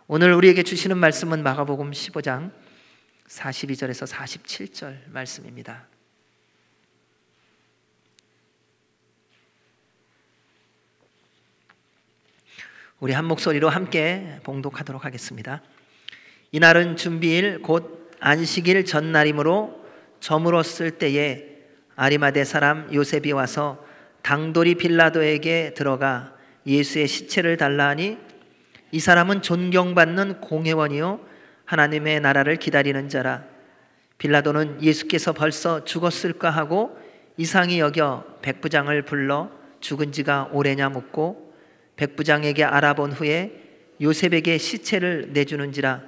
오늘 우리에게 주시는 말씀은 마가복음 15장 42절에서 47절 말씀입니다. 우리 한 목소리로 함께 봉독하도록 하겠습니다. 이날은 준비일 곧 안식일 전날이므로 저물었을 때에 아리마대 사람 요셉이 와서 당돌이 빌라도에게 들어가 예수의 시체를 달라 하니 이 사람은 존경받는 공회원이요 하나님의 나라를 기다리는 자라. 빌라도는 예수께서 벌써 죽었을까 하고 이상히 여겨 백부장을 불러 죽은 지가 오래냐 묻고 백부장에게 알아본 후에 요셉에게 시체를 내주는지라.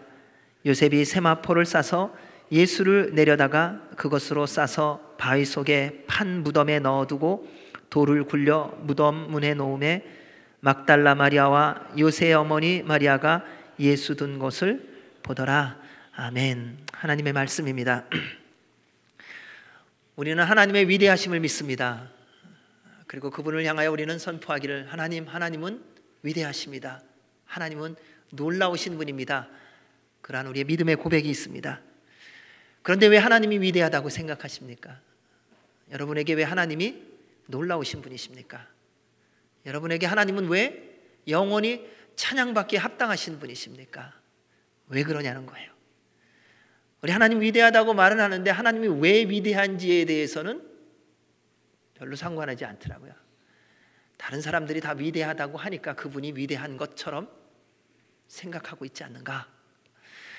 요셉이 세마포를 싸서 예수를 내려다가 그것으로 싸서 바위 속에 판 무덤에 넣어두고 돌을 굴려 무덤 문에 놓음에 막달라 마리아와 요새의 어머니 마리아가 예수 둔 곳을 보더라. 아멘. 하나님의 말씀입니다. 우리는 하나님의 위대하심을 믿습니다. 그리고 그분을 향하여 우리는 선포하기를 하나님은 위대하십니다. 하나님은 놀라우신 분입니다. 그러한 우리의 믿음의 고백이 있습니다. 그런데 왜 하나님이 위대하다고 생각하십니까? 여러분에게 왜 하나님이 놀라우신 분이십니까? 여러분에게 하나님은 왜 영원히 찬양받기에 합당하신 분이십니까? 왜 그러냐는 거예요. 우리 하나님 위대하다고 말은 하는데 하나님이 왜 위대한지에 대해서는 별로 상관하지 않더라고요. 다른 사람들이 다 위대하다고 하니까 그분이 위대한 것처럼 생각하고 있지 않는가?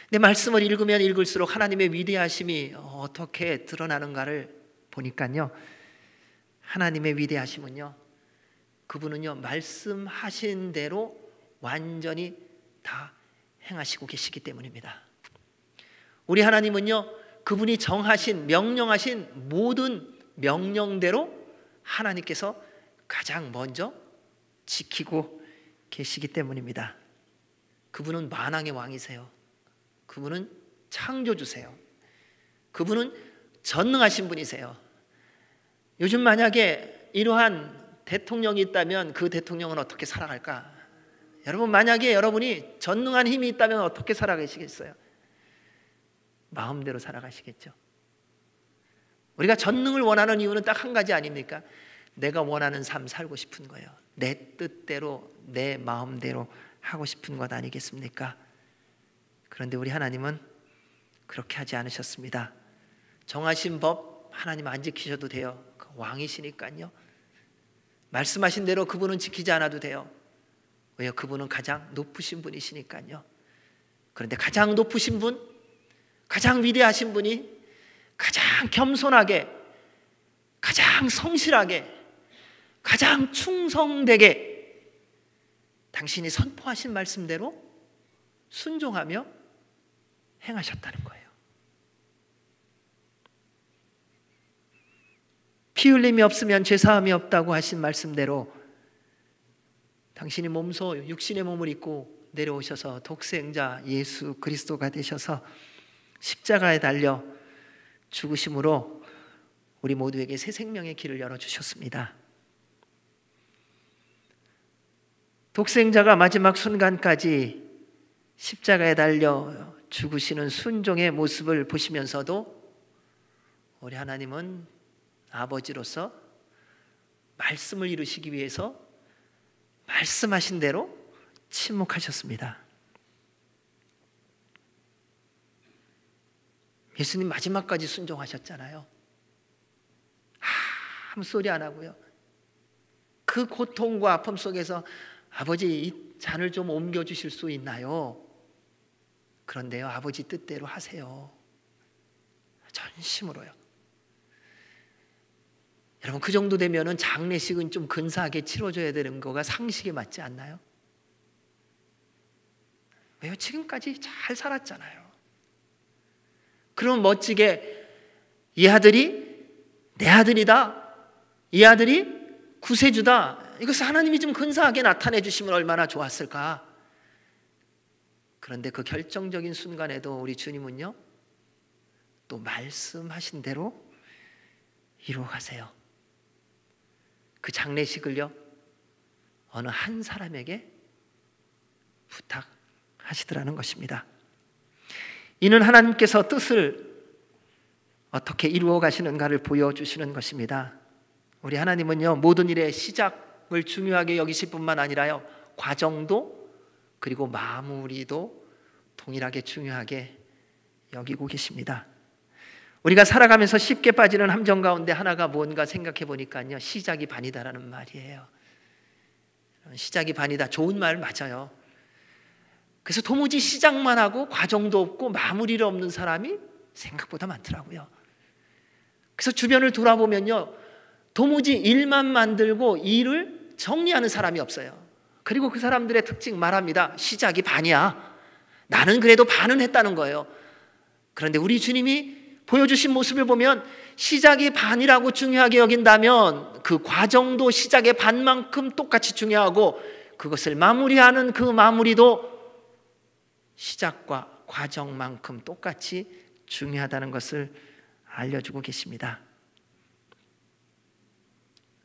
근데 말씀을 읽으면 읽을수록 하나님의 위대하심이 어떻게 드러나는가를 보니까요, 하나님의 위대하심은요, 그분은요 말씀하신 대로 완전히 다 행하시고 계시기 때문입니다. 우리 하나님은요 그분이 정하신 명령하신 모든 명령대로 하나님께서 가장 먼저 지키고 계시기 때문입니다. 그분은 만왕의 왕이세요. 그분은 창조주세요. 그분은 전능하신 분이세요. 요즘 만약에 이러한 대통령이 있다면 그 대통령은 어떻게 살아갈까? 여러분, 만약에 여러분이 전능한 힘이 있다면 어떻게 살아가시겠어요? 마음대로 살아가시겠죠. 우리가 전능을 원하는 이유는 딱 한 가지 아닙니까? 내가 원하는 삶 살고 싶은 거예요. 내 뜻대로 내 마음대로 하고 싶은 것 아니겠습니까? 그런데 우리 하나님은 그렇게 하지 않으셨습니다. 정하신 법 하나님 안 지키셔도 돼요. 왕이시니까요. 말씀하신 대로 그분은 지키지 않아도 돼요. 왜요? 그분은 가장 높으신 분이시니까요. 그런데 가장 높으신 분, 가장 위대하신 분이 가장 겸손하게, 가장 성실하게, 가장 충성되게 당신이 선포하신 말씀대로 순종하며 행하셨다는 거예요. 피 흘림이 없으면 죄사함이 없다고 하신 말씀대로 당신이 몸소 육신의 몸을 입고 내려오셔서 독생자 예수 그리스도가 되셔서 십자가에 달려 죽으심으로 우리 모두에게 새 생명의 길을 열어주셨습니다. 독생자가 마지막 순간까지 십자가에 달려 죽으시는 순종의 모습을 보시면서도 우리 하나님은 아버지로서 말씀을 이루시기 위해서 말씀하신 대로 침묵하셨습니다. 예수님 마지막까지 순종하셨잖아요. 아무 소리 안 하고요. 그 고통과 아픔 속에서 아버지 이 잔을 좀 옮겨주실 수 있나요? 그런데요, 아버지 뜻대로 하세요. 전심으로요. 여러분, 그 정도 되면은 장례식은 좀 근사하게 치러줘야 되는 거가 상식에 맞지 않나요? 왜요? 지금까지 잘 살았잖아요. 그럼 멋지게 이 아들이 내 아들이다, 이 아들이 구세주다, 이것을 하나님이 좀 근사하게 나타내 주시면 얼마나 좋았을까. 그런데 그 결정적인 순간에도 우리 주님은요 또 말씀하신 대로 이루어 가세요. 그 장례식을요 어느 한 사람에게 부탁하지 하시더라는 것입니다. 이는 하나님께서 뜻을 어떻게 이루어 가시는가를 보여주시는 것입니다. 우리 하나님은요, 모든 일의 시작을 중요하게 여기실 뿐만 아니라요, 과정도 그리고 마무리도 동일하게 중요하게 여기고 계십니다. 우리가 살아가면서 쉽게 빠지는 함정 가운데 하나가 뭔가 생각해 보니까요, 시작이 반이다라는 말이에요. 시작이 반이다, 좋은 말 맞아요. 그래서 도무지 시작만 하고 과정도 없고 마무리를 없는 사람이 생각보다 많더라고요. 그래서 주변을 돌아보면요, 도무지 일만 만들고 일을 정리하는 사람이 없어요. 그리고 그 사람들의 특징 말합니다. 시작이 반이야. 나는 그래도 반은 했다는 거예요. 그런데 우리 주님이 보여주신 모습을 보면 시작이 반이라고 중요하게 여긴다면 그 과정도 시작의 반만큼 똑같이 중요하고, 그것을 마무리하는 그 마무리도 시작과 과정만큼 똑같이 중요하다는 것을 알려주고 계십니다.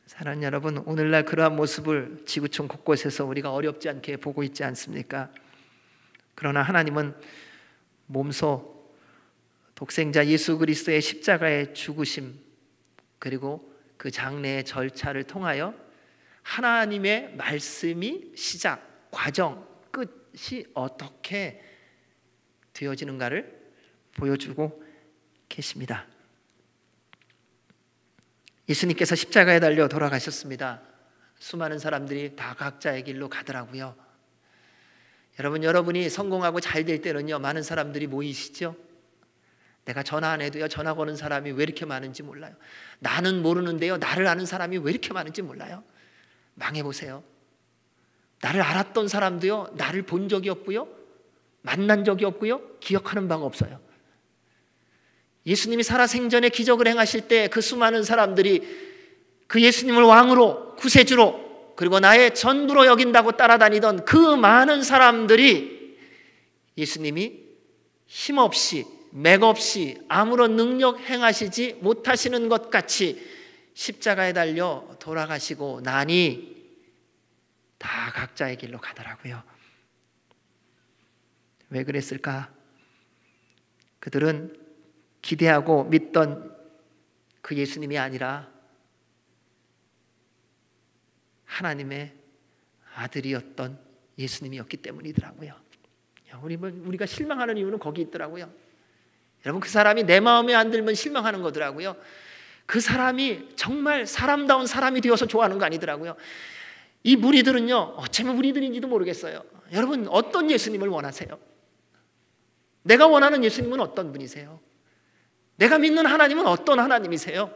사랑하는 여러분, 오늘날 그러한 모습을 지구촌 곳곳에서 우리가 어렵지 않게 보고 있지 않습니까? 그러나 하나님은 몸소 독생자 예수 그리스도의 십자가의 죽으심, 그리고 그 장례의 절차를 통하여 하나님의 말씀이 시작, 과정, 끝이 어떻게 되어지는가를 보여주고 계십니다. 예수님께서 십자가에 달려 돌아가셨습니다. 수많은 사람들이 다 각자의 길로 가더라고요. 여러분이 성공하고 잘 될 때는요, 많은 사람들이 모이시죠? 내가 전화 안 해도요, 전화 거는 사람이 왜 이렇게 많은지 몰라요. 나는 모르는데요, 나를 아는 사람이 왜 이렇게 많은지 몰라요. 망해보세요. 나를 알았던 사람도요, 나를 본 적이 없고요, 만난 적이 없고요, 기억하는 바가 없어요. 예수님이 살아생전에 기적을 행하실 때 그 수많은 사람들이 그 예수님을 왕으로, 구세주로, 그리고 나의 전부로 여긴다고 따라다니던 그 많은 사람들이 예수님이 힘없이, 맥없이 아무런 능력 행하시지 못하시는 것 같이 십자가에 달려 돌아가시고 나니 다 각자의 길로 가더라고요. 왜 그랬을까? 그들은 기대하고 믿던 그 예수님이 아니라 하나님의 아들이었던 예수님이었기 때문이더라고요. 우리가 실망하는 이유는 거기 있더라고요. 여러분, 그 사람이 내 마음에 안 들면 실망하는 거더라고요. 그 사람이 정말 사람다운 사람이 되어서 좋아하는 거 아니더라고요. 이 무리들은요, 어쩌면 무리들인지도 모르겠어요. 여러분, 어떤 예수님을 원하세요? 내가 원하는 예수님은 어떤 분이세요? 내가 믿는 하나님은 어떤 하나님이세요?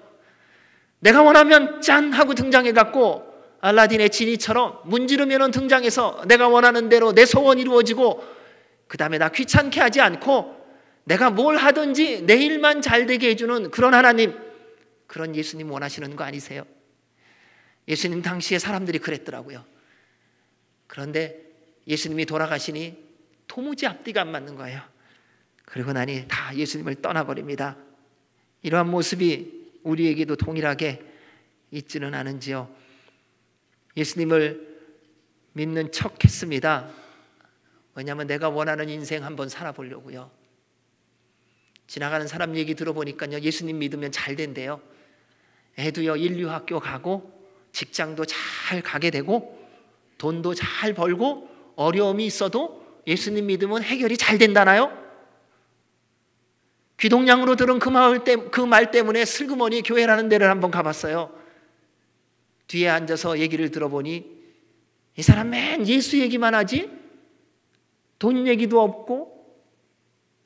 내가 원하면 짠 하고 등장해갖고 알라딘의 지니처럼 문지르면 등장해서 내가 원하는 대로 내 소원이 이루어지고, 그 다음에 나 귀찮게 하지 않고 내가 뭘 하든지 내 일만 잘 되게 해주는 그런 하나님, 그런 예수님 원하시는 거 아니세요? 예수님 당시에 사람들이 그랬더라고요. 그런데 예수님이 돌아가시니 도무지 앞뒤가 안 맞는 거예요. 그리고 나니 다 예수님을 떠나버립니다. 이러한 모습이 우리에게도 동일하게 있지는 않은지요. 예수님을 믿는 척 했습니다. 왜냐하면 내가 원하는 인생 한번 살아보려고요. 지나가는 사람 얘기 들어보니까요, 예수님 믿으면 잘 된대요. 애도요, 인류학교 가고 직장도 잘 가게 되고 돈도 잘 벌고 어려움이 있어도 예수님 믿으면 해결이 잘 된다나요? 귀동냥으로 들은 그 말 때문에 슬그머니 교회라는 데를 한번 가봤어요. 뒤에 앉아서 얘기를 들어보니 이 사람 맨 예수 얘기만 하지 돈 얘기도 없고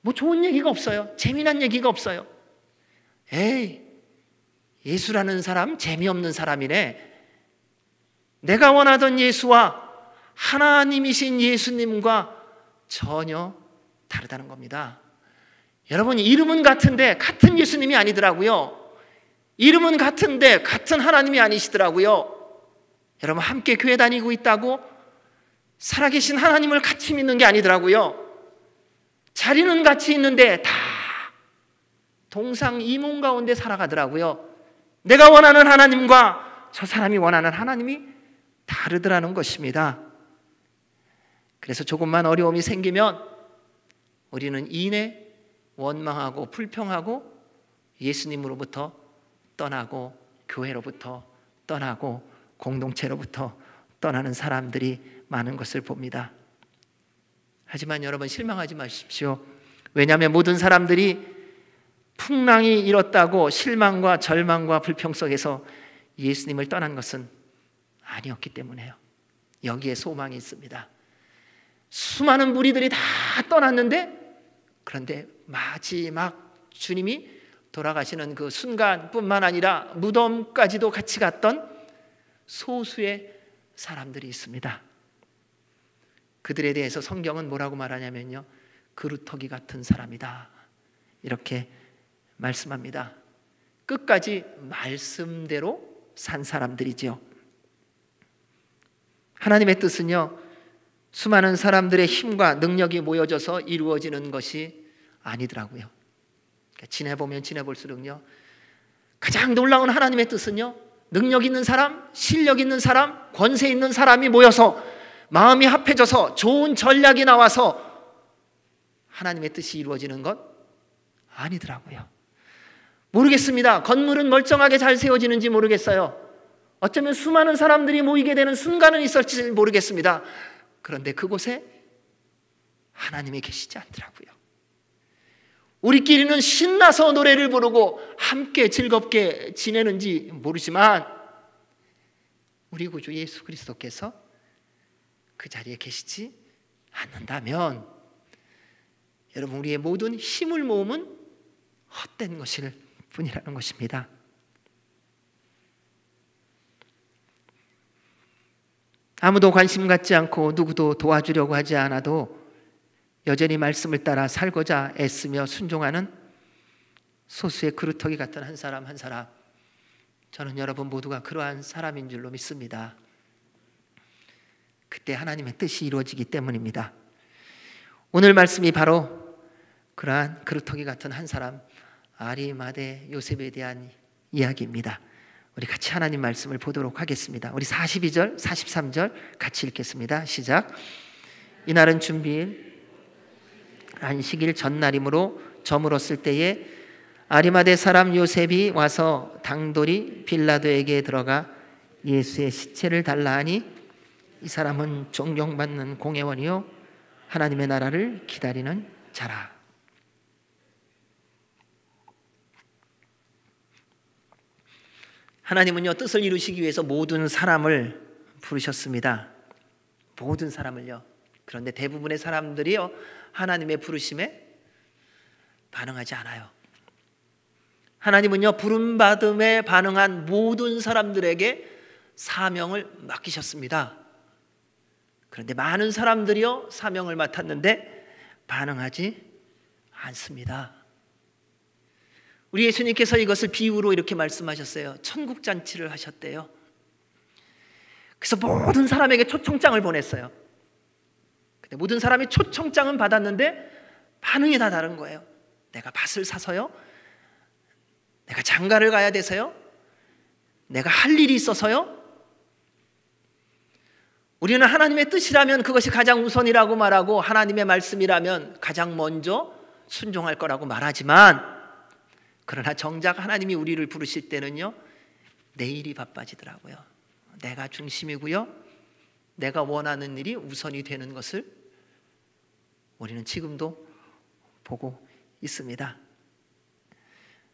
뭐 좋은 얘기가 없어요. 재미난 얘기가 없어요. 에이, 예수라는 사람 재미없는 사람이네. 내가 원하던 예수와 하나님이신 예수님과 전혀 다르다는 겁니다. 여러분, 이름은 같은데 같은 예수님이 아니더라고요. 이름은 같은데 같은 하나님이 아니시더라고요. 여러분, 함께 교회 다니고 있다고 살아계신 하나님을 같이 믿는 게 아니더라고요. 자리는 같이 있는데 다 동상이몽 가운데 살아가더라고요. 내가 원하는 하나님과 저 사람이 원하는 하나님이 다르더라는 것입니다. 그래서 조금만 어려움이 생기면 우리는 이내 원망하고 불평하고 예수님으로부터 떠나고 교회로부터 떠나고 공동체로부터 떠나는 사람들이 많은 것을 봅니다. 하지만 여러분, 실망하지 마십시오. 왜냐하면 모든 사람들이 풍랑이 일었다고 실망과 절망과 불평 속에서 예수님을 떠난 것은 아니었기 때문에요. 여기에 소망이 있습니다. 수많은 무리들이 다 떠났는데, 그런데 마지막 주님이 돌아가시는 그 순간뿐만 아니라 무덤까지도 같이 갔던 소수의 사람들이 있습니다. 그들에 대해서 성경은 뭐라고 말하냐면요, 그루터기 같은 사람이다, 이렇게 말씀합니다. 끝까지 말씀대로 산 사람들이죠. 하나님의 뜻은요, 수많은 사람들의 힘과 능력이 모여져서 이루어지는 것이 아니더라고요. 지내보면 지내볼수록요, 가장 놀라운 하나님의 뜻은요, 능력 있는 사람, 실력 있는 사람, 권세 있는 사람이 모여서 마음이 합해져서 좋은 전략이 나와서 하나님의 뜻이 이루어지는 것 아니더라고요. 모르겠습니다. 건물은 멀쩡하게 잘 세워지는지 모르겠어요. 어쩌면 수많은 사람들이 모이게 되는 순간은 있을지 모르겠습니다. 그런데 그곳에 하나님이 계시지 않더라고요. 우리끼리는 신나서 노래를 부르고 함께 즐겁게 지내는지 모르지만 우리 구주 예수 그리스도께서 그 자리에 계시지 않는다면 여러분, 우리의 모든 힘을 모으면 헛된 것일 뿐이라는 것입니다. 아무도 관심 갖지 않고 누구도 도와주려고 하지 않아도 여전히 말씀을 따라 살고자 애쓰며 순종하는 소수의 그루터기 같은 한 사람 한 사람, 저는 여러분 모두가 그러한 사람인 줄로 믿습니다. 그때 하나님의 뜻이 이루어지기 때문입니다. 오늘 말씀이 바로 그러한 그루터기 같은 한 사람, 아리마대 요셉에 대한 이야기입니다. 우리 같이 하나님 말씀을 보도록 하겠습니다. 우리 42절, 43절 같이 읽겠습니다. 시작. 이날은 준비일 안식일 전날이므로 저물었을 때에 아리마대 사람 요셉이 와서 당돌이 빌라도에게 들어가 예수의 시체를 달라 하니 이 사람은 존경받는 공회원이요 하나님의 나라를 기다리는 자라. 하나님은요, 뜻을 이루시기 위해서 모든 사람을 부르셨습니다. 모든 사람을요. 그런데 대부분의 사람들이요, 하나님의 부르심에 반응하지 않아요. 하나님은요, 부름받음에 반응한 모든 사람들에게 사명을 맡기셨습니다. 그런데 많은 사람들이요, 사명을 맡았는데 반응하지 않습니다. 우리 예수님께서 이것을 비유로 이렇게 말씀하셨어요. 천국잔치를 하셨대요. 그래서 모든 사람에게 초청장을 보냈어요. 근데 모든 사람이 초청장은 받았는데 반응이 다 다른 거예요. 내가 밭을 사서요? 내가 장가를 가야 돼서요? 내가 할 일이 있어서요? 우리는 하나님의 뜻이라면 그것이 가장 우선이라고 말하고 하나님의 말씀이라면 가장 먼저 순종할 거라고 말하지만, 그러나 정작 하나님이 우리를 부르실 때는요, 내 일이 바빠지더라고요. 내가 중심이고요, 내가 원하는 일이 우선이 되는 것을 우리는 지금도 보고 있습니다.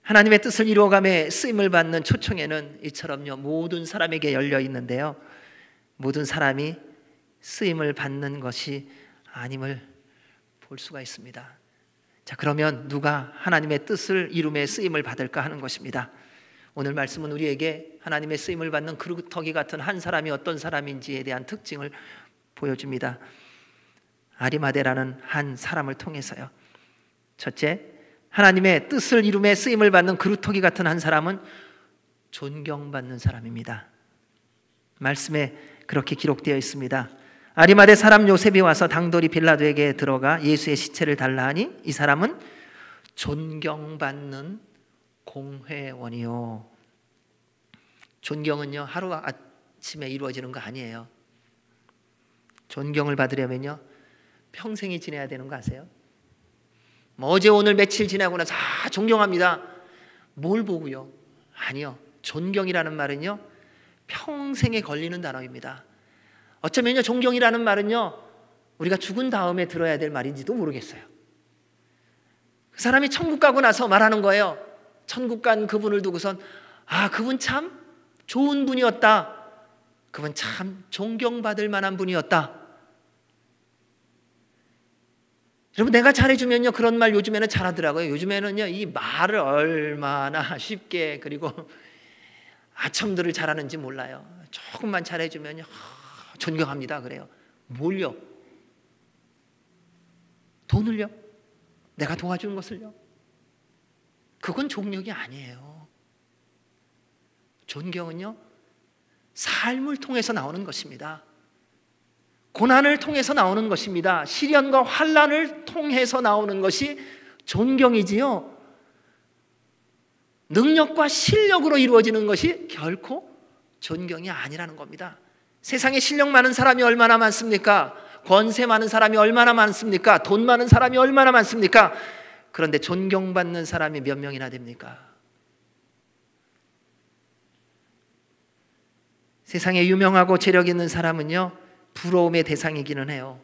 하나님의 뜻을 이루어감에 쓰임을 받는 초청에는 이처럼요, 모든 사람에게 열려 있는데요, 모든 사람이 쓰임을 받는 것이 아님을 볼 수가 있습니다. 자, 그러면 누가 하나님의 뜻을 이룸에 쓰임을 받을까 하는 것입니다. 오늘 말씀은 우리에게 하나님의 쓰임을 받는 그루터기 같은 한 사람이 어떤 사람인지에 대한 특징을 보여줍니다. 아리마대라는 한 사람을 통해서요. 첫째, 하나님의 뜻을 이룸에 쓰임을 받는 그루터기 같은 한 사람은 존경받는 사람입니다. 말씀에 그렇게 기록되어 있습니다. 아리마대 사람 요셉이 와서 당돌이 빌라도에게 들어가 예수의 시체를 달라 하니 이 사람은 존경받는 공회원이요. 존경은요, 하루아침에 이루어지는 거 아니에요. 존경을 받으려면요, 평생이 지내야 되는 거 아세요? 뭐 어제 오늘 며칠 지나고 나서 존경합니다. 뭘 보고요? 아니요. 존경이라는 말은요, 평생에 걸리는 단어입니다. 어쩌면요, 존경이라는 말은요, 우리가 죽은 다음에 들어야 될 말인지도 모르겠어요. 그 사람이 천국 가고 나서 말하는 거예요. 천국 간 그분을 두고선 그분 참 좋은 분이었다. 그분 참 존경받을 만한 분이었다. 여러분, 내가 잘해주면요, 그런 말 요즘에는 잘하더라고요. 요즘에는요, 이 말을 얼마나 쉽게, 그리고 아첨들을 잘하는지 몰라요. 조금만 잘해주면요, 존경합니다 그래요. 뭘요? 돈을요? 내가 도와주는 것을요? 그건 존경이 아니에요. 존경은요, 삶을 통해서 나오는 것입니다. 고난을 통해서 나오는 것입니다. 시련과 환난을 통해서 나오는 것이 존경이지요, 능력과 실력으로 이루어지는 것이 결코 존경이 아니라는 겁니다. 세상에 실력 많은 사람이 얼마나 많습니까? 권세 많은 사람이 얼마나 많습니까? 돈 많은 사람이 얼마나 많습니까? 그런데 존경받는 사람이 몇 명이나 됩니까? 세상에 유명하고 재력 있는 사람은요, 부러움의 대상이기는 해요.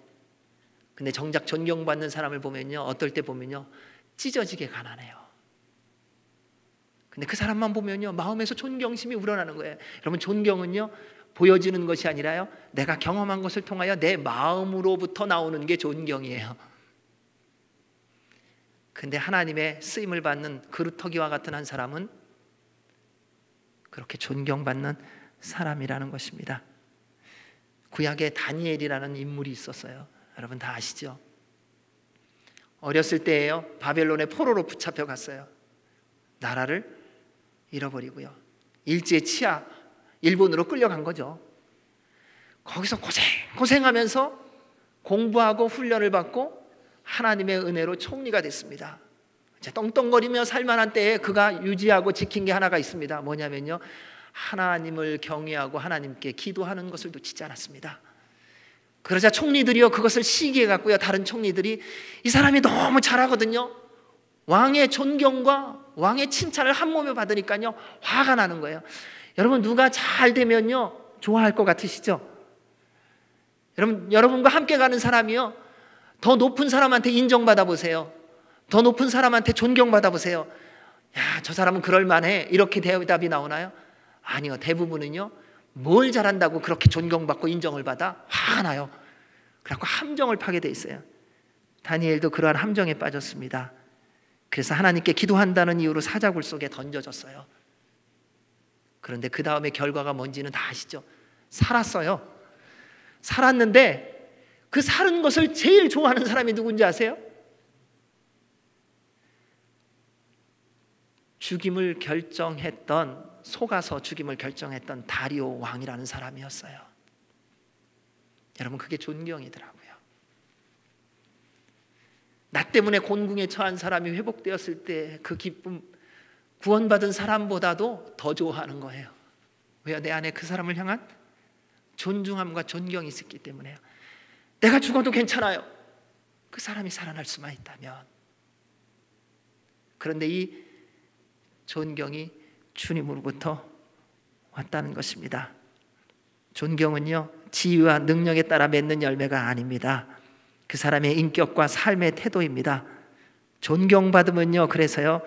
근데 정작 존경받는 사람을 보면요, 어떨 때 보면요, 찢어지게 가난해요. 근데 그 사람만 보면요, 마음에서 존경심이 우러나는 거예요. 여러분, 존경은요, 보여지는 것이 아니라요, 내가 경험한 것을 통하여 내 마음으로부터 나오는 게 존경이에요. 근데 하나님의 쓰임을 받는 그루터기와 같은 한 사람은 그렇게 존경받는 사람이라는 것입니다. 구약에 다니엘이라는 인물이 있었어요. 여러분 다 아시죠? 어렸을 때에요, 바벨론의 포로로 붙잡혀 갔어요. 나라를 잃어버리고요, 일제 치하, 일본으로 끌려간 거죠. 거기서 고생하면서 공부하고 훈련을 받고 하나님의 은혜로 총리가 됐습니다. 이제 떵떵거리며 살만한 때에 그가 유지하고 지킨 게 하나가 있습니다. 뭐냐면요, 하나님을 경외하고 하나님께 기도하는 것을 놓치지 않았습니다. 그러자 총리들이요, 그것을 시기해 갖고요, 다른 총리들이 이 사람이 너무 잘하거든요, 왕의 존경과 왕의 칭찬을 한 몸에 받으니까요, 화가 나는 거예요. 여러분, 누가 잘 되면요, 좋아할 것 같으시죠? 여러분과 함께 가는 사람이요, 더 높은 사람한테 인정받아 보세요. 더 높은 사람한테 존경받아 보세요. 야, 저 사람은 그럴만해, 이렇게 대답이 나오나요? 아니요. 대부분은요, 뭘 잘한다고 그렇게 존경받고 인정을 받아? 화가 나요. 그래서 함정을 파게 돼 있어요. 다니엘도 그러한 함정에 빠졌습니다. 그래서 하나님께 기도한다는 이유로 사자굴 속에 던져졌어요. 그런데 그 다음에 결과가 뭔지는 다 아시죠? 살았어요. 살았는데 그 사는 것을 제일 좋아하는 사람이 누군지 아세요? 죽임을 결정했던, 속아서 죽임을 결정했던 다리오 왕이라는 사람이었어요. 여러분, 그게 존경이더라고요. 나 때문에 곤궁에 처한 사람이 회복되었을 때 그 기쁨, 구원받은 사람보다도 더 좋아하는 거예요. 왜요? 내 안에 그 사람을 향한 존중함과 존경이 있었기 때문에요. 내가 죽어도 괜찮아요, 그 사람이 살아날 수만 있다면. 그런데 이 존경이 주님으로부터 왔다는 것입니다. 존경은요, 지위와 능력에 따라 맺는 열매가 아닙니다. 그 사람의 인격과 삶의 태도입니다. 존경받으면요, 그래서요,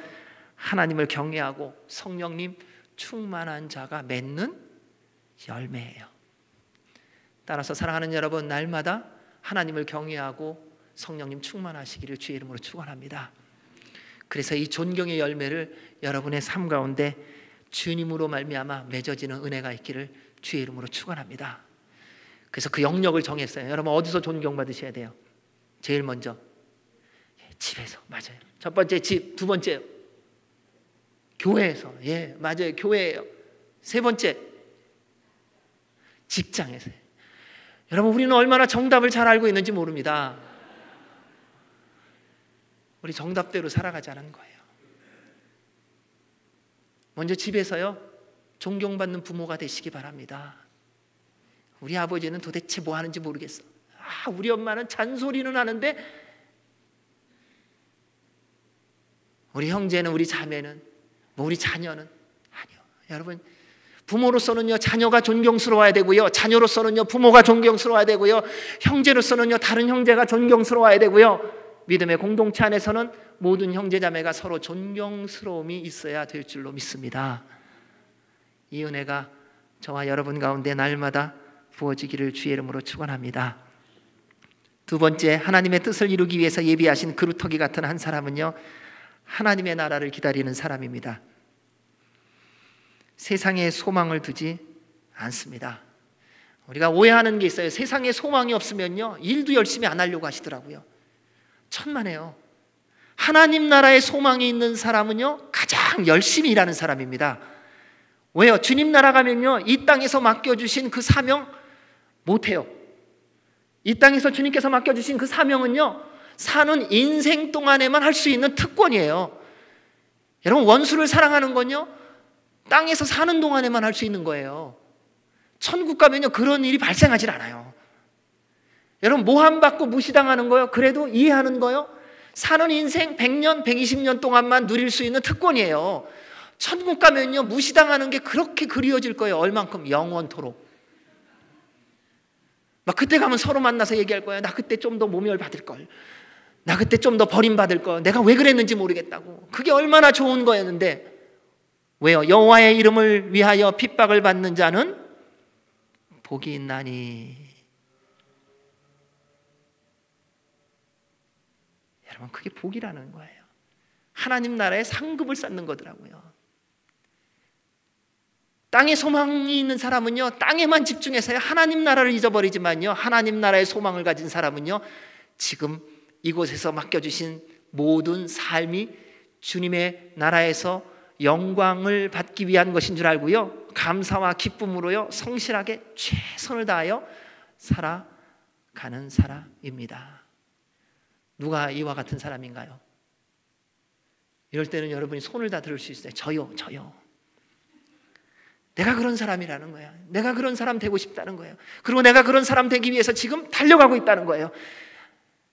하나님을 경외하고 성령님 충만한 자가 맺는 열매예요. 따라서 사랑하는 여러분, 날마다 하나님을 경외하고 성령님 충만하시기를 주의 이름으로 축원합니다. 그래서 이 존경의 열매를 여러분의 삶 가운데 주님으로 말미암아 맺어지는 은혜가 있기를 주의 이름으로 축원합니다. 그래서 그 영역을 정했어요. 여러분, 어디서 존경받으셔야 돼요? 제일 먼저 집에서. 맞아요. 첫 번째 집, 두 번째 교회에서. 예, 맞아요. 교회예요. 세 번째 직장에서요. 여러분, 우리는 얼마나 정답을 잘 알고 있는지 모릅니다. 우리 정답대로 살아가자는 거예요. 먼저 집에서요, 존경받는 부모가 되시기 바랍니다. 우리 아버지는 도대체 뭐 하는지 모르겠어. 우리 엄마는 잔소리는 하는데 우리 형제는, 우리 자매는, 우리 자녀는 아니요. 여러분, 부모로서는요 자녀가 존경스러워야 되고요, 자녀로서는요 부모가 존경스러워야 되고요, 형제로서는요 다른 형제가 존경스러워야 되고요, 믿음의 공동체 안에서는 모든 형제자매가 서로 존경스러움이 있어야 될 줄로 믿습니다. 이 은혜가 저와 여러분 가운데 날마다 부어지기를 주의 이름으로 축원합니다. 두 번째, 하나님의 뜻을 이루기 위해서 예비하신 그루터기 같은 한 사람은요 하나님의 나라를 기다리는 사람입니다. 세상에 소망을 두지 않습니다. 우리가 오해하는 게 있어요. 세상에 소망이 없으면요 일도 열심히 안 하려고 하시더라고요. 천만에요. 하나님 나라에 소망이 있는 사람은요 가장 열심히 일하는 사람입니다. 왜요? 주님 나라 가면요 이 땅에서 맡겨주신 그 사명 못해요. 이 땅에서 주님께서 맡겨주신 그 사명은요 사는 인생 동안에만 할 수 있는 특권이에요. 여러분, 원수를 사랑하는 건요 땅에서 사는 동안에만 할 수 있는 거예요. 천국 가면요 그런 일이 발생하질 않아요. 여러분, 모함받고 무시당하는 거요, 그래도 이해하는 거요, 사는 인생 100년, 120년 동안만 누릴 수 있는 특권이에요. 천국 가면요 무시당하는 게 그렇게 그리워질 거예요. 얼만큼? 영원토록. 막 그때 가면 서로 만나서 얘기할 거예요. 나 그때 좀 더 모멸 받을 걸, 나 그때 좀 더 버림받을 걸, 내가 왜 그랬는지 모르겠다고. 그게 얼마나 좋은 거였는데. 왜요? 여호와의 이름을 위하여 핍박을 받는 자는 복이 있나니. 여러분, 그게 복이라는 거예요. 하나님 나라에 상급을 쌓는 거더라고요. 땅에 소망이 있는 사람은요 땅에만 집중해서요 하나님 나라를 잊어버리지만요, 하나님 나라의 소망을 가진 사람은요 지금 이곳에서 맡겨주신 모든 삶이 주님의 나라에서 영광을 받기 위한 것인 줄 알고요, 감사와 기쁨으로요 성실하게 최선을 다하여 살아가는 사람입니다. 누가 이와 같은 사람인가요? 이럴 때는 여러분이 손을 다 들을 수 있어요. 저요. 내가 그런 사람이라는 거야. 내가 그런 사람 되고 싶다는 거예요. 그리고 내가 그런 사람 되기 위해서 지금 달려가고 있다는 거예요.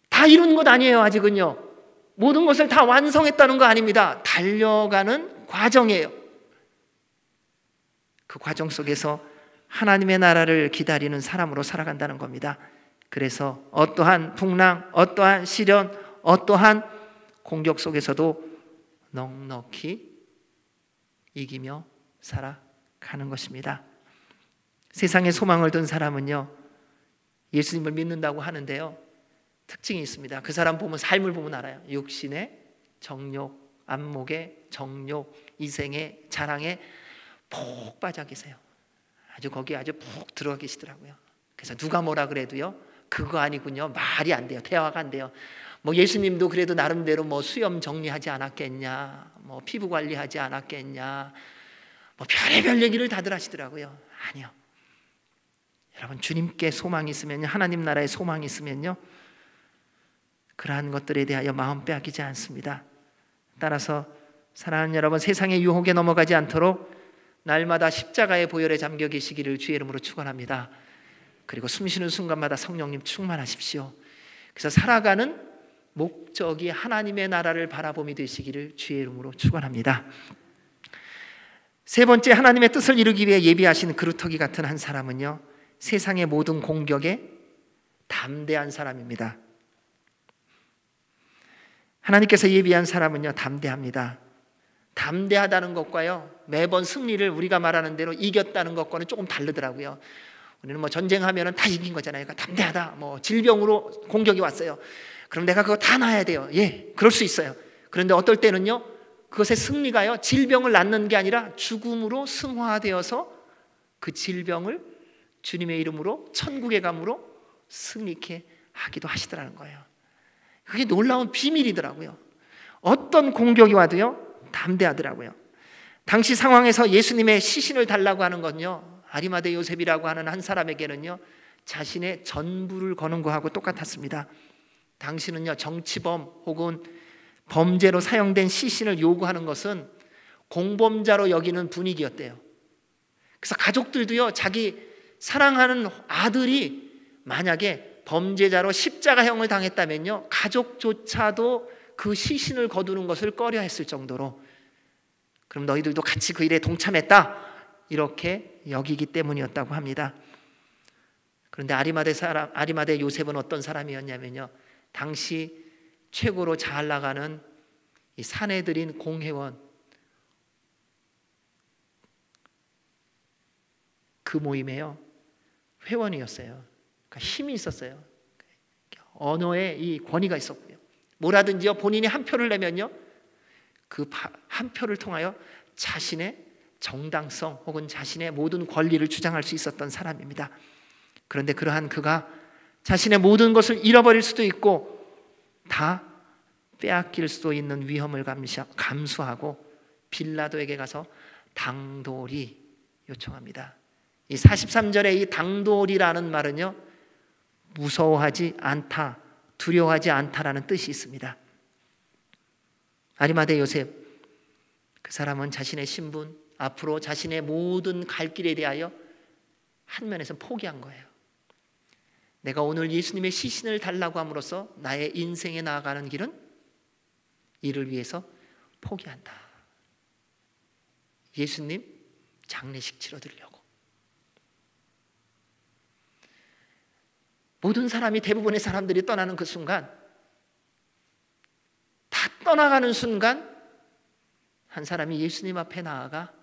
다 이룬 것 아니에요. 아직은요 모든 것을 다 완성했다는 거 아닙니다. 달려가는 과정이에요. 그 과정 속에서 하나님의 나라를 기다리는 사람으로 살아간다는 겁니다. 그래서 어떠한 풍랑, 어떠한 시련, 어떠한 공격 속에서도 넉넉히 이기며 살아가는 것입니다. 세상에 소망을 둔 사람은요 예수님을 믿는다고 하는데요 특징이 있습니다. 그 사람 보면, 삶을 보면 알아요. 육신의 정욕, 안목의 정욕, 이생의 자랑에 푹 빠져 계세요. 거기에 아주 푹 들어가 계시더라고요. 그래서 누가 뭐라 그래도요 그거 아니군요 말이 안 돼요. 대화가 안 돼요. 뭐 예수님도 그래도 나름대로 뭐 수염 정리하지 않았겠냐, 뭐 피부 관리하지 않았겠냐, 뭐 별의별 얘기를 다들 하시더라고요. 아니요. 여러분, 주님께 소망이 있으면요, 하나님 나라에 소망이 있으면요 그러한 것들에 대하여 마음 빼앗기지 않습니다. 따라서 사랑하는 여러분, 세상의 유혹에 넘어가지 않도록 날마다 십자가의 보혈에 잠겨 계시기를 주의 이름으로 축원합니다. 그리고 숨쉬는 순간마다 성령님 충만하십시오. 그래서 살아가는 목적이 하나님의 나라를 바라봄이 되시기를 주의 이름으로 축원합니다. 세 번째, 하나님의 뜻을 이루기 위해 예비하신 그루터기 같은 한 사람은요 세상의 모든 공격에 담대한 사람입니다. 하나님께서 예비한 사람은요 담대합니다. 담대하다는 것과요 매번 승리를 우리가 말하는 대로 이겼다는 것과는 조금 다르더라고요. 우리는 뭐 전쟁하면은 다 이긴 거잖아요. 그러니까 담대하다. 뭐 질병으로 공격이 왔어요. 그럼 내가 그거 다 놔야 돼요. 예, 그럴 수 있어요. 그런데 어떨 때는요 그것의 승리가요 질병을 낫는 게 아니라 죽음으로 승화되어서 그 질병을 주님의 이름으로 천국의 감으로 승리케 하기도 하시더라는 거예요. 그게 놀라운 비밀이더라고요. 어떤 공격이 와도요 담대하더라고요. 당시 상황에서 예수님의 시신을 달라고 하는 건요 아리마대 요셉이라고 하는 한 사람에게는요 자신의 전부를 거는 거하고 똑같았습니다. 당시는요 정치범 혹은 범죄로 사용된 시신을 요구하는 것은 공범자로 여기는 분위기였대요. 그래서 가족들도요 자기 사랑하는 아들이 만약에 범죄자로 십자가형을 당했다면요, 가족조차도 그 시신을 거두는 것을 꺼려 했을 정도로, 그럼 너희들도 같이 그 일에 동참했다, 이렇게 여기기 때문이었다고 합니다. 그런데 아리마대 요셉은 어떤 사람이었냐면요, 당시 최고로 잘 나가는 이 사내들인 공회원, 그 모임에요 회원이었어요. 그러니까 힘이 있었어요. 언어에 이 권위가 있었고요. 뭐라든지요, 본인이 한 표를 내면요, 그 한 표를 통하여 자신의 정당성 혹은 자신의 모든 권리를 주장할 수 있었던 사람입니다. 그런데 그러한 그가 자신의 모든 것을 잃어버릴 수도 있고 다 빼앗길 수도 있는 위험을 감수하고 빌라도에게 가서 당돌이 요청합니다. 이 43절의 이 당돌이라는 말은요, 무서워하지 않다, 두려워하지 않다라는 뜻이 있습니다. 아리마대 요셉, 그 사람은 자신의 신분, 앞으로 자신의 모든 갈 길에 대하여 한 면에서 포기한 거예요. 내가 오늘 예수님의 시신을 달라고 함으로써 나의 인생에 나아가는 길은 이를 위해서 포기한다. 예수님 장례식 치러드리려고. 모든 사람이, 대부분의 사람들이 떠나는 그 순간, 다 떠나가는 순간 한 사람이 예수님 앞에 나아가,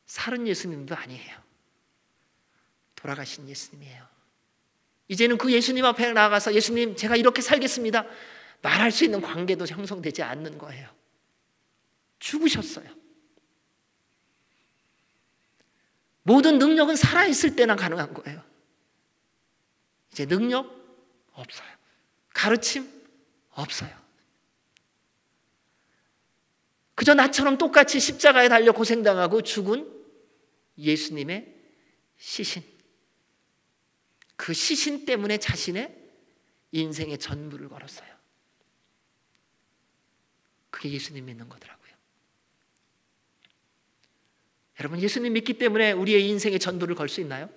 살은 예수님도 아니에요, 돌아가신 예수님이에요. 이제는 그 예수님 앞에 나아가서 예수님 제가 이렇게 살겠습니다 말할 수 있는 관계도 형성되지 않는 거예요. 죽으셨어요. 모든 능력은 살아있을 때나 가능한 거예요. 이제 능력 없어요. 가르침 없어요. 그저 나처럼 똑같이 십자가에 달려 고생당하고 죽은 예수님의 시신, 그 시신 때문에 자신의 인생의 전부를 걸었어요. 그게 예수님 믿는 거더라고요. 여러분, 예수님 믿기 때문에 우리의 인생의 전부를 걸 수 있나요?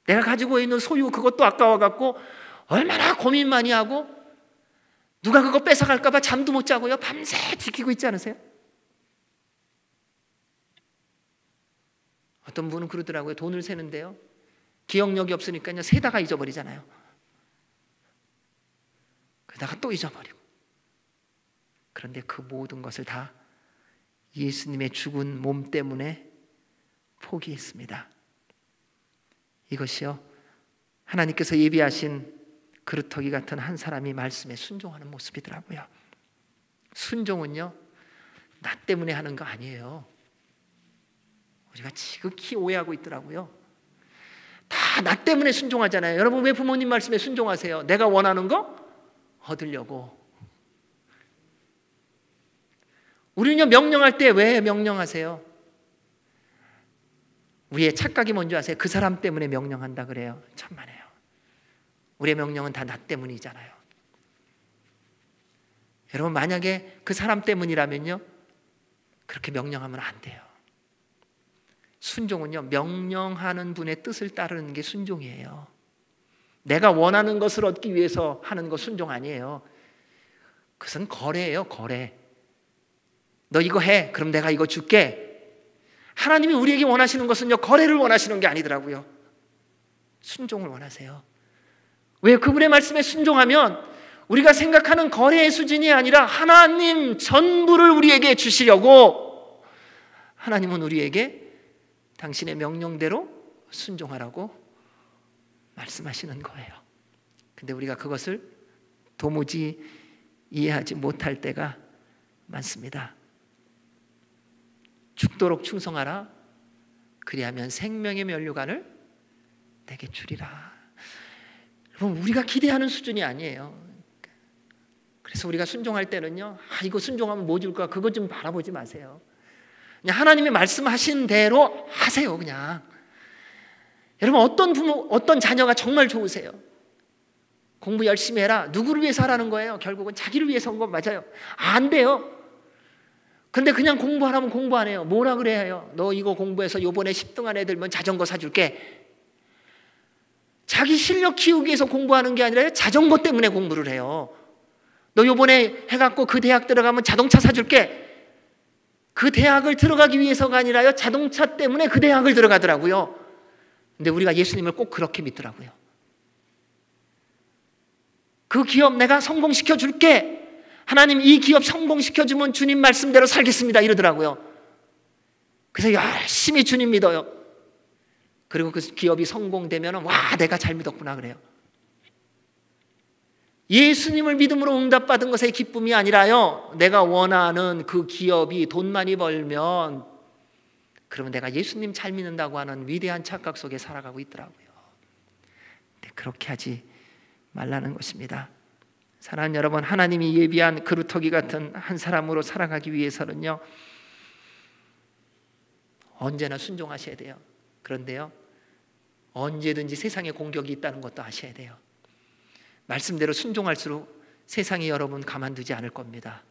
내가 가지고 있는 소유, 그것도 아까워갖고 얼마나 고민 많이 하고 누가 그거 뺏어갈까 봐 잠도 못 자고요, 밤새 지키고 있지 않으세요? 어떤 분은 그러더라고요. 돈을 세는데요, 기억력이 없으니까요 세다가 잊어버리잖아요. 그러다가 또 잊어버리고. 그런데 그 모든 것을 다 예수님의 죽은 몸 때문에 포기했습니다. 이것이요, 하나님께서 예비하신 그루터기 같은 한 사람이 말씀에 순종하는 모습이더라고요. 순종은요, 나 때문에 하는 거 아니에요. 우리가 지극히 오해하고 있더라고요. 다 나 때문에 순종하잖아요. 여러분, 왜 부모님 말씀에 순종하세요? 내가 원하는 거 얻으려고. 우리는요, 명령할 때 왜 명령하세요? 우리의 착각이 뭔지 아세요? 그 사람 때문에 명령한다 그래요. 천만에요. 우리의 명령은 다 나 때문이잖아요. 여러분, 만약에 그 사람 때문이라면요, 그렇게 명령하면 안 돼요. 순종은요, 명령하는 분의 뜻을 따르는 게 순종이에요. 내가 원하는 것을 얻기 위해서 하는 거 순종 아니에요. 그것은 거래예요, 거래. 너 이거 해, 그럼 내가 이거 줄게. 하나님이 우리에게 원하시는 것은요, 거래를 원하시는 게 아니더라고요. 순종을 원하세요. 왜? 그분의 말씀에 순종하면 우리가 생각하는 거래의 수준이 아니라 하나님 전부를 우리에게 주시려고, 하나님은 우리에게 당신의 명령대로 순종하라고 말씀하시는 거예요. 근데 우리가 그것을 도무지 이해하지 못할 때가 많습니다. 죽도록 충성하라, 그리하면 생명의 면류관을 내게 주리라. 여러분, 우리가 기대하는 수준이 아니에요. 그래서 우리가 순종할 때는요, 이거 순종하면 뭐 줄까, 그거 좀 바라보지 마세요. 그냥 하나님이 말씀하신 대로 하세요. 그냥. 여러분, 어떤 부모, 어떤 자녀가 정말 좋으세요? 공부 열심히 해라. 누구를 위해서 하라는 거예요? 결국은 자기를 위해서 한 건 맞아요. 안 돼요. 근데 그냥 공부하라면 공부 안 해요. 뭐라 그래야 해요? 너 이거 공부해서 요번에 10등 안에 들면 자전거 사줄게. 자기 실력 키우기 위해서 공부하는 게 아니라 자전거 때문에 공부를 해요. 너 요번에 해갖고 그 대학 들어가면 자동차 사줄게. 그 대학을 들어가기 위해서가 아니라요, 자동차 때문에 그 대학을 들어가더라고요. 근데 우리가 예수님을 꼭 그렇게 믿더라고요. 그 기업 내가 성공시켜 줄게. 하나님 이 기업 성공시켜 주면 주님 말씀대로 살겠습니다, 이러더라고요. 그래서 열심히 주님 믿어요. 그리고 그 기업이 성공되면 와, 내가 잘 믿었구나 그래요. 예수님을 믿음으로 응답받은 것의 기쁨이 아니라요, 내가 원하는 그 기업이 돈 많이 벌면 그러면 내가 예수님 잘 믿는다고 하는 위대한 착각 속에 살아가고 있더라고요. 근데 그렇게 하지 말라는 것입니다. 사랑하는 여러분, 하나님이 예비한 그루터기 같은 한 사람으로 살아가기 위해서는요, 언제나 순종하셔야 돼요. 그런데요, 언제든지 세상에 공격이 있다는 것도 아셔야 돼요. 말씀대로 순종할수록 세상이 여러분 가만두지 않을 겁니다.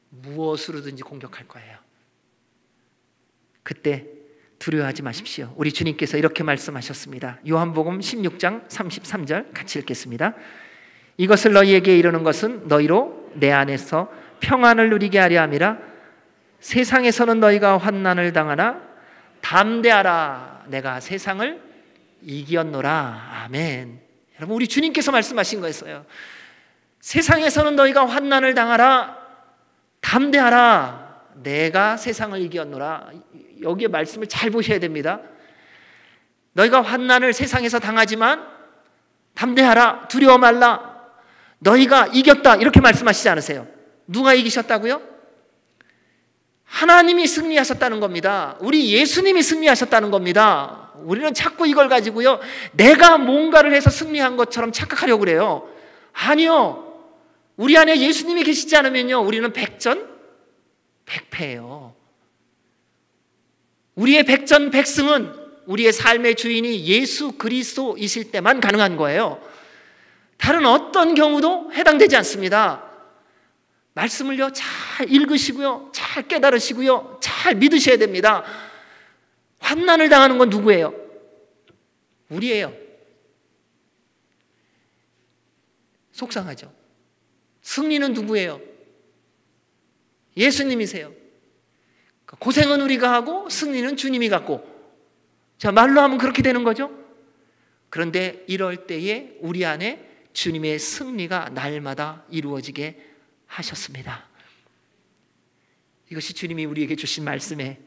무엇으로든지 공격할 거예요. 그때 두려워하지 마십시오. 우리 주님께서 이렇게 말씀하셨습니다. 요한복음 16장 33절 같이 읽겠습니다. 이것을 너희에게 이르는 것은 너희로 내 안에서 평안을 누리게 하려 함이라. 세상에서는 너희가 환난을 당하나 담대하라. 내가 세상을 이겼노라. 아멘. 여러분, 우리 주님께서 말씀하신 거였어요. 세상에서는 너희가 환난을 당하라. 담대하라. 내가 세상을 이겼노라. 여기에 말씀을 잘 보셔야 됩니다. 너희가 환난을 세상에서 당하지만 담대하라. 두려워 말라. 너희가 이겼다. 이렇게 말씀하시지 않으세요? 누가 이기셨다고요? 하나님이 승리하셨다는 겁니다. 우리 예수님이 승리하셨다는 겁니다. 우리는 자꾸 이걸 가지고요, 내가 뭔가를 해서 승리한 것처럼 착각하려고 그래요. 아니요. 우리 안에 예수님이 계시지 않으면요, 우리는 백전백패예요. 우리의 백전백승은 우리의 삶의 주인이 예수 그리스도이실 때만 가능한 거예요. 다른 어떤 경우도 해당되지 않습니다. 말씀을요, 잘 읽으시고요, 잘 깨달으시고요, 잘 믿으셔야 됩니다. 환난을 당하는 건 누구예요? 우리예요. 속상하죠. 승리는 누구예요? 예수님이세요. 고생은 우리가 하고 승리는 주님이 갖고. 자, 말로 하면 그렇게 되는 거죠. 그런데 이럴 때에 우리 안에 주님의 승리가 날마다 이루어지게 하셨습니다. 이것이 주님이 우리에게 주신 말씀의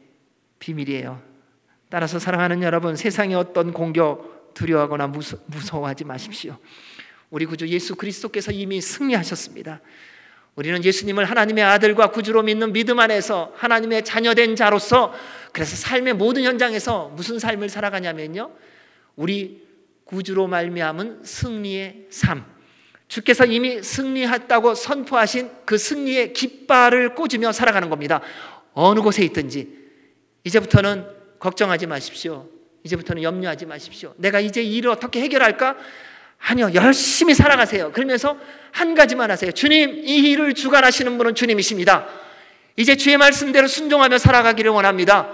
비밀이에요. 따라서 사랑하는 여러분, 세상의 어떤 공격 두려워하거나 무서워하지 마십시오. 우리 구주 예수 그리스도께서 이미 승리하셨습니다. 우리는 예수님을 하나님의 아들과 구주로 믿는 믿음 안에서 하나님의 자녀된 자로서, 그래서 삶의 모든 현장에서 무슨 삶을 살아가냐면요, 우리 구주로 말미암은 승리의 삶, 주께서 이미 승리했다고 선포하신 그 승리의 깃발을 꽂으며 살아가는 겁니다. 어느 곳에 있든지. 이제부터는 걱정하지 마십시오. 이제부터는 염려하지 마십시오. 내가 이제 일을 어떻게 해결할까? 아니요, 열심히 살아가세요. 그러면서 한 가지만 하세요. 주님, 이 일을 주관하시는 분은 주님이십니다. 이제 주의 말씀대로 순종하며 살아가기를 원합니다.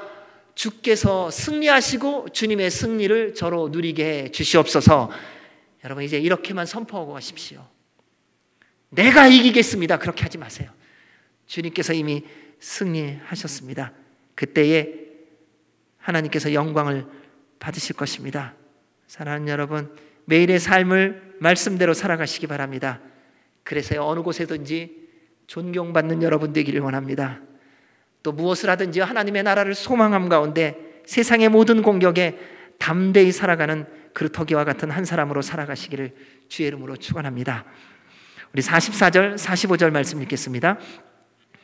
주께서 승리하시고 주님의 승리를 저로 누리게 해 주시옵소서. 여러분, 이제 이렇게만 선포하고 가십시오. 내가 이기겠습니다. 그렇게 하지 마세요. 주님께서 이미 승리하셨습니다. 그때에 하나님께서 영광을 받으실 것입니다. 사랑하는 여러분, 매일의 삶을 말씀대로 살아가시기 바랍니다. 그래서 어느 곳에든지 존경받는 여러분 되기를 원합니다. 또 무엇을 하든지 하나님의 나라를 소망함 가운데 세상의 모든 공격에 담대히 살아가는 그루터기와 같은 한 사람으로 살아가시기를 주의 이름으로 축원합니다. 우리 44절 45절 말씀 읽겠습니다.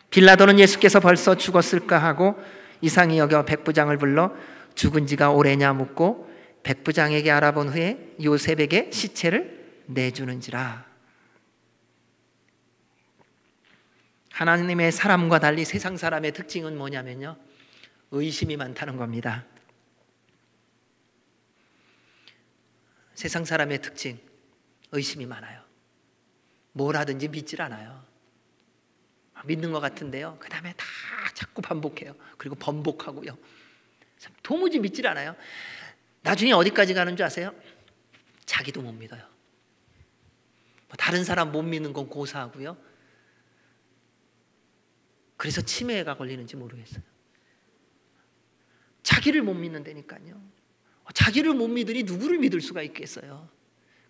빌라도는 예수께서 벌써 죽었을까 하고 이상히 여겨 백부장을 불러 죽은 지가 오래냐 묻고 백부장에게 알아본 후에 요셉에게 시체를 내주는지라. 하나님의 사람과 달리 세상 사람의 특징은 뭐냐면요, 의심이 많다는 겁니다. 세상 사람의 특징, 의심이 많아요. 뭘 하든지 믿질 않아요. 믿는 것 같은데요, 그 다음에 다 자꾸 반복해요. 그리고 번복하고요. 도무지 믿질 않아요. 나중에 어디까지 가는 줄 아세요? 자기도 못 믿어요. 다른 사람 못 믿는 건 고사하고요. 그래서 치매가 걸리는지 모르겠어요. 자기를 못 믿는다니까요. 자기를 못 믿으니 누구를 믿을 수가 있겠어요.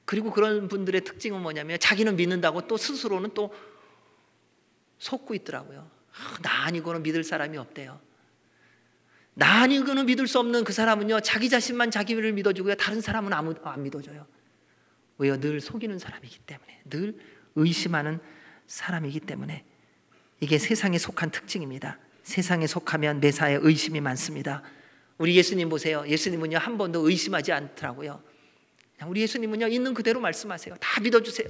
그리고 그런 분들의 특징은 뭐냐면 자기는 믿는다고 또 스스로는 또 속고 있더라고요. 나 아니고는 믿을 사람이 없대요. 나 아니고는 믿을 수 없는 그 사람은요, 자기 자신만 자기를 믿어주고요, 다른 사람은 아무도 안 믿어줘요. 왜요? 늘 속이는 사람이기 때문에, 늘 의심하는 사람이기 때문에. 이게 세상에 속한 특징입니다. 세상에 속하면 매사에 의심이 많습니다. 우리 예수님 보세요. 예수님은요, 한 번도 의심하지 않더라고요. 우리 예수님은요, 있는 그대로 말씀하세요. 다 믿어주세요.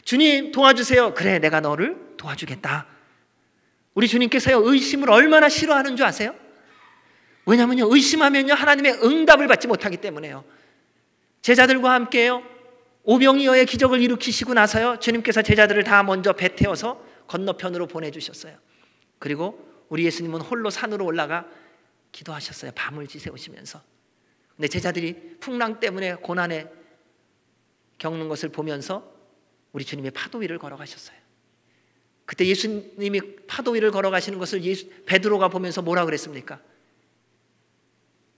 주님 도와주세요. 그래, 내가 너를 도와주겠다. 우리 주님께서요, 의심을 얼마나 싫어하는 줄 아세요? 왜냐하면요, 의심하면요, 하나님의 응답을 받지 못하기 때문에요. 제자들과 함께요, 오병이어의 기적을 일으키시고 나서요, 주님께서 제자들을 다 먼저 배 태워서 건너편으로 보내주셨어요. 그리고 우리 예수님은 홀로 산으로 올라가 기도하셨어요. 밤을 지새우시면서. 근데 제자들이 풍랑 때문에 고난에 겪는 것을 보면서 우리 주님이 파도 위를 걸어가셨어요. 그때 예수님이 파도 위를 걸어가시는 것을 베드로가 보면서 뭐라 그랬습니까?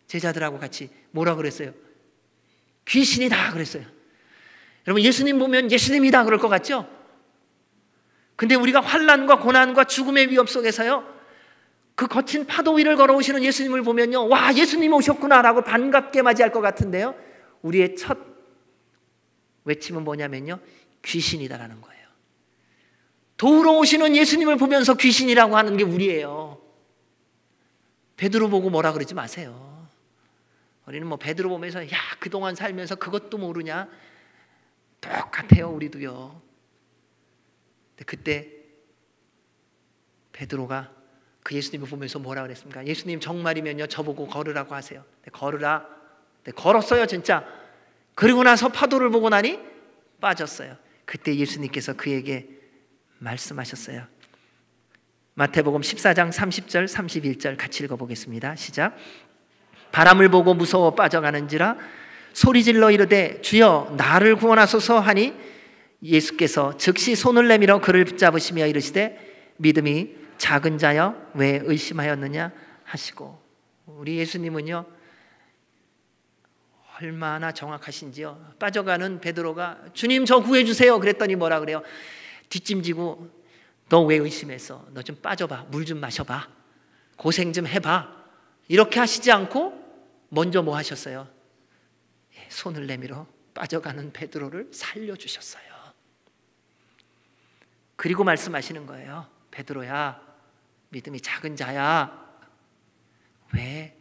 제자들하고 같이 뭐라 그랬어요? 귀신이다 그랬어요. 여러분, 예수님 보면 예수님이다 그럴 것 같죠? 근데 우리가 환난과 고난과 죽음의 위협 속에서요, 그 거친 파도 위를 걸어오시는 예수님을 보면요, 와, 예수님 오셨구나라고 반갑게 맞이할 것 같은데요, 우리의 첫 외침은 뭐냐면요, 귀신이다라는 거예요. 도우러 오시는 예수님을 보면서 귀신이라고 하는 게 우리예요. 베드로 보고 뭐라 그러지 마세요. 우리는 뭐 베드로 보면서 야, 그동안 살면서 그것도 모르냐? 똑같아요, 우리도요. 근데 그때 베드로가 그 예수님을 보면서 뭐라 그랬습니까? 예수님 정말이면요, 저보고 걸으라고 하세요. 네, 걸으라. 네, 걸었어요, 진짜. 그리고 나서 파도를 보고 나니 빠졌어요. 그때 예수님께서 그에게 말씀하셨어요. 마태복음 14장 30절 31절 같이 읽어보겠습니다. 시작. 바람을 보고 무서워 빠져가는지라 소리질러 이르되 주여 나를 구원하소서 하니 예수께서 즉시 손을 내밀어 그를 붙잡으시며 이르시되 믿음이 작은 자여 왜 의심하였느냐 하시고. 우리 예수님은요, 얼마나 정확하신지요. 빠져가는 베드로가 주님 저 구해주세요 그랬더니 뭐라 그래요? 뒷짐지고 너 왜 의심했어? 너 좀 빠져봐. 물 좀 마셔봐. 고생 좀 해봐. 이렇게 하시지 않고 먼저 뭐 하셨어요? 손을 내밀어 빠져가는 베드로를 살려주셨어요. 그리고 말씀하시는 거예요. 베드로야, 믿음이 작은 자야, 왜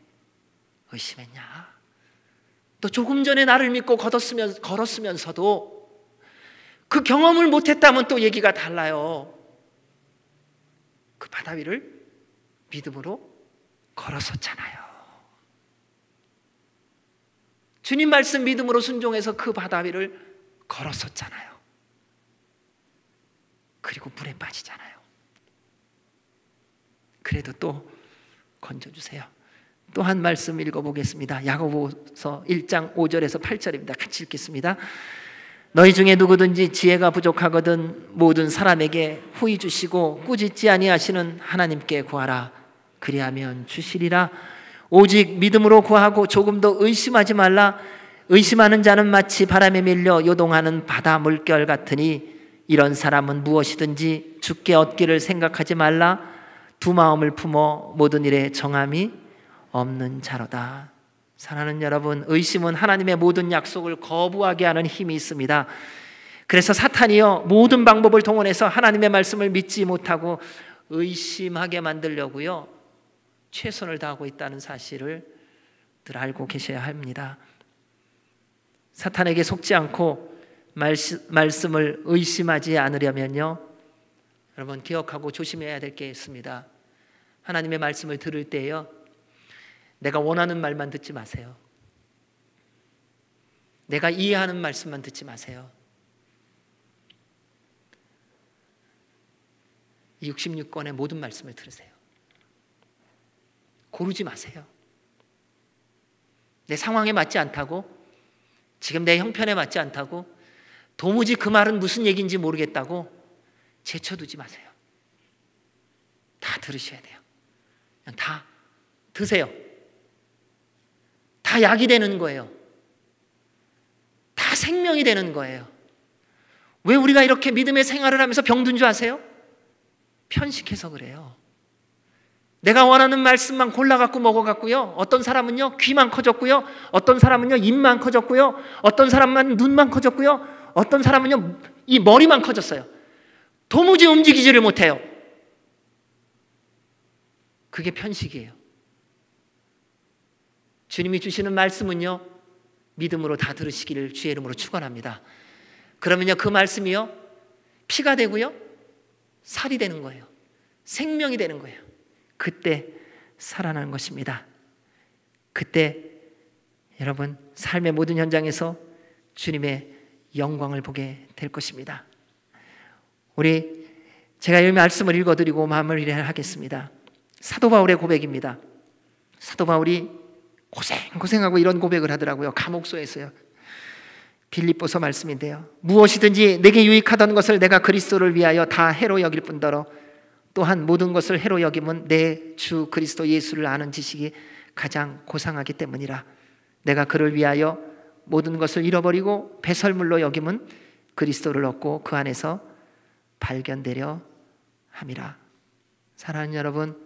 의심했냐? 또 조금 전에 나를 믿고 걸었으면서도 그 경험을 못했다면 또 얘기가 달라요. 그 바다 위를 믿음으로 걸었었잖아요. 주님 말씀 믿음으로 순종해서 그 바다 위를 걸었었잖아요. 그리고 물에 빠지잖아요. 그래도 또 건져주세요. 또 한 말씀 읽어보겠습니다. 야고보서 1장 5절에서 8절입니다. 같이 읽겠습니다. 너희 중에 누구든지 지혜가 부족하거든 모든 사람에게 후히 주시고 꾸짖지 아니하시는 하나님께 구하라. 그리하면 주시리라. 오직 믿음으로 구하고 조금도 의심하지 말라. 의심하는 자는 마치 바람에 밀려 요동하는 바다 물결 같으니 이런 사람은 무엇이든지 주께 얻기를 생각하지 말라. 두 마음을 품어 모든 일에 정함이 없는 자로다. 사랑하는 여러분, 의심은 하나님의 모든 약속을 거부하게 하는 힘이 있습니다. 그래서 사탄이요, 모든 방법을 동원해서 하나님의 말씀을 믿지 못하고 의심하게 만들려고요, 최선을 다하고 있다는 사실을 늘 알고 계셔야 합니다. 사탄에게 속지 않고 말씀을 의심하지 않으려면요, 여러분 기억하고 조심해야 될 게 있습니다. 하나님의 말씀을 들을 때요, 내가 원하는 말만 듣지 마세요. 내가 이해하는 말씀만 듣지 마세요. 이 66권의 모든 말씀을 들으세요. 고르지 마세요. 내 상황에 맞지 않다고 지금 내 형편에 맞지 않다고, 도무지 그 말은 무슨 얘기인지 모르겠다고 제쳐두지 마세요. 다 들으셔야 돼요. 그냥 다 드세요. 다 약이 되는 거예요. 다 생명이 되는 거예요. 왜 우리가 이렇게 믿음의 생활을 하면서 병든 줄 아세요? 편식해서 그래요. 내가 원하는 말씀만 골라갖고 먹어갖고요. 어떤 사람은요 귀만 커졌고요. 어떤 사람은요 입만 커졌고요. 어떤 사람은 눈만 커졌고요. 어떤 사람은요 이 머리만 커졌어요. 도무지 움직이지를 못해요. 그게 편식이에요. 주님이 주시는 말씀은요 믿음으로 다 들으시기를 주의 이름으로 축원합니다. 그러면요 그 말씀이요 피가 되고요 살이 되는 거예요. 생명이 되는 거예요. 그때 살아나는 것입니다. 그때 여러분 삶의 모든 현장에서 주님의 영광을 보게 될 것입니다. 제가 이 말씀을 읽어드리고 마무리를 하겠습니다. 사도 바울의 고백입니다. 사도 바울이 고생하고 이런 고백을 하더라고요. 감옥소에서요. 빌립보서 말씀인데요. 무엇이든지 내게 유익하던 것을 내가 그리스도를 위하여 다 해로 여길 뿐더러 또한 모든 것을 해로 여김은 내 주 그리스도 예수를 아는 지식이 가장 고상하기 때문이라. 내가 그를 위하여 모든 것을 잃어버리고 배설물로 여김은 그리스도를 얻고 그 안에서 발견되려 함이라. 사랑하는 여러분,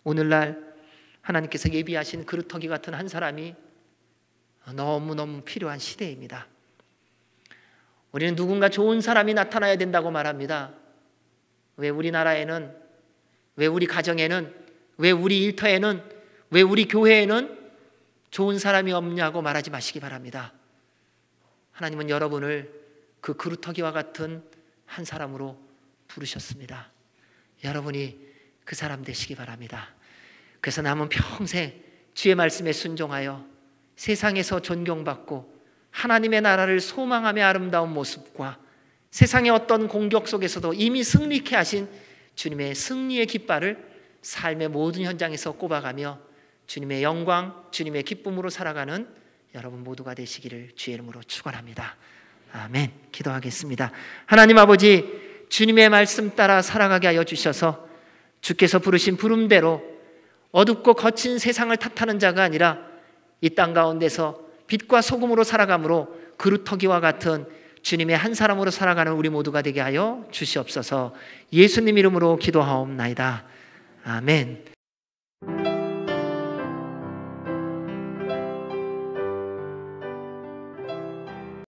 오늘날 하나님께서 예비하신 그루터기 같은 한 사람이 너무너무 필요한 시대입니다. 우리는 누군가 좋은 사람이 나타나야 된다고 말합니다. 왜 우리나라에는, 왜 우리 가정에는, 왜 우리 일터에는, 왜 우리 교회에는 좋은 사람이 없냐고 말하지 마시기 바랍니다. 하나님은 여러분을 그 그루터기와 같은 한 사람으로 부르셨습니다. 여러분이 그 사람 되시기 바랍니다. 그래서 남은 평생 주의 말씀에 순종하여 세상에서 존경받고 하나님의 나라를 소망하며 아름다운 모습과 세상의 어떤 공격 속에서도 이미 승리케 하신 주님의 승리의 깃발을 삶의 모든 현장에서 꼽아가며 주님의 영광, 주님의 기쁨으로 살아가는 여러분 모두가 되시기를 주의 이름으로 축원합니다. 아멘. 기도하겠습니다. 하나님 아버지, 주님의 말씀 따라 살아가게 하여 주셔서 주께서 부르신 부름대로 어둡고 거친 세상을 탓하는 자가 아니라 이 땅 가운데서 빛과 소금으로 살아감으로 그루터기와 같은 주님의 한 사람으로 살아가는 우리 모두가 되게 하여 주시옵소서. 예수님 이름으로 기도하옵나이다. 아멘.